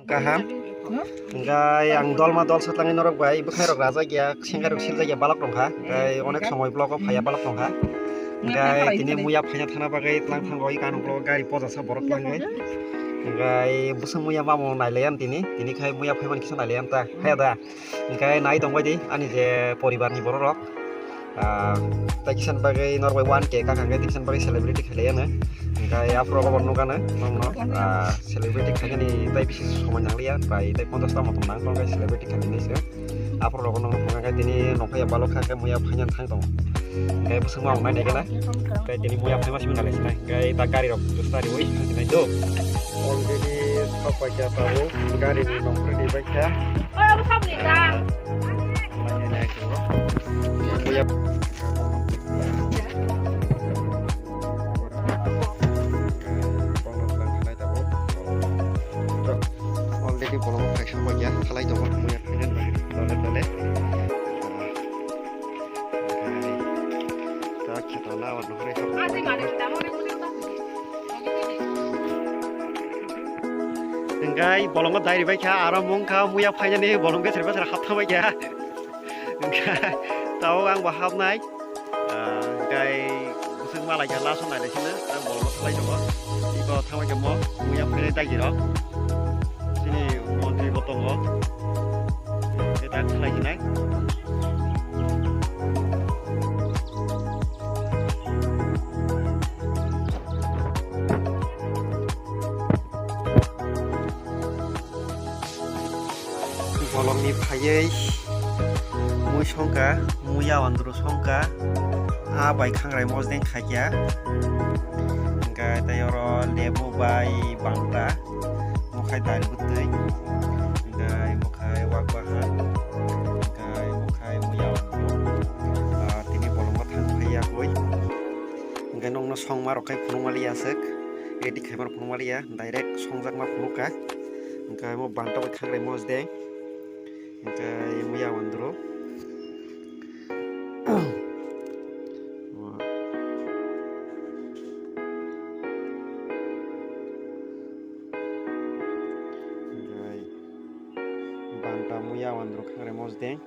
kaham enggak yang dol ma dol satlangi norok bai bukai rok raja gya sengkai rok silja gya balak rongha enggak onek somoy blok of haya balak rongha enggak tini muya phanya thana bagai tlang thangoi kanong blok gari poja sa borok langai enggak busung muya mamo nailayan tini kai muya phaiman kisa nailayan ta haya da enggak nai dongbai di ani je poribar ni borok takisan bagai norway 1K kakang gak takisan bagai selebriti kalian enggak afro ko borno kana nongno selebriti kalian ni tai bisi somanyang liya bai tai 50 tahun motong nang kai selebriti kalian ni se afro ko nongno punga kai tini nokai balok kai muya phanyan thang tong kai busung mau nai kana kai tini muya phai masih mengalai sina kai takari rok justari oi sina do already apa kya tahu gari ni nongkri di baiknya apa sab ni ta muya already bolong faction bagian halai dong muya pengen dole tak kita lawan mereka enggak bolong dari baik ya aram mungka muya pengen nih bolong ke serba serhat sama ya enggak tahu ang bahap naik enggak busung malah ya langsung ada sini bolong halai dong ibu tahu aja mau muya pengen tak gitu sini monti botong kok kita halai sini bolong ni phayei mui songka muya andro songka bai khangrai mosdeng khakya enggak tayoro lebu bai bangta mukai dal butei enggak mukai wakbahan enggak mukai muya andro tini bolong mathang phaya koi enggak nongno songma rokai phunumali asek edi khaibar phunumali ya direct songjak ma phunuka enggak mo bangta bai khangrai mosdeng enggak muya andro banta muya andro khangre mosdeng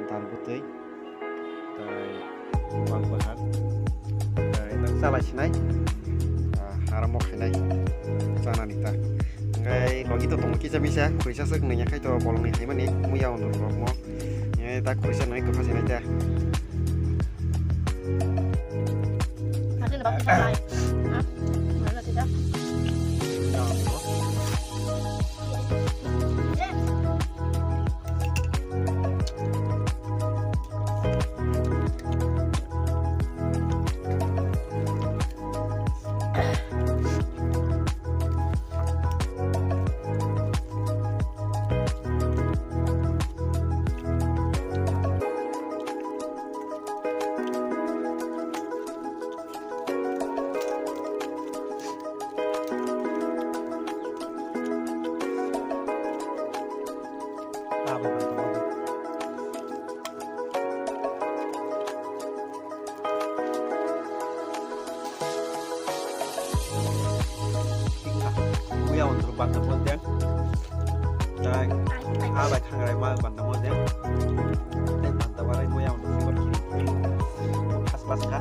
dalbutei tai wang bahat tai tak salah sinai haramo khinai sana nita ngai logi to tomo kisa bisa kurisa sek nenya kai to bolong ni haimani muya andro mo ngai tak kurisa nai ko fasinai ta ada lebak salai mana tidak muya andro banta mosdeng tai bai khangrai ma banta mosdeng tai banta barai muya andro sibor kiri khas khas ka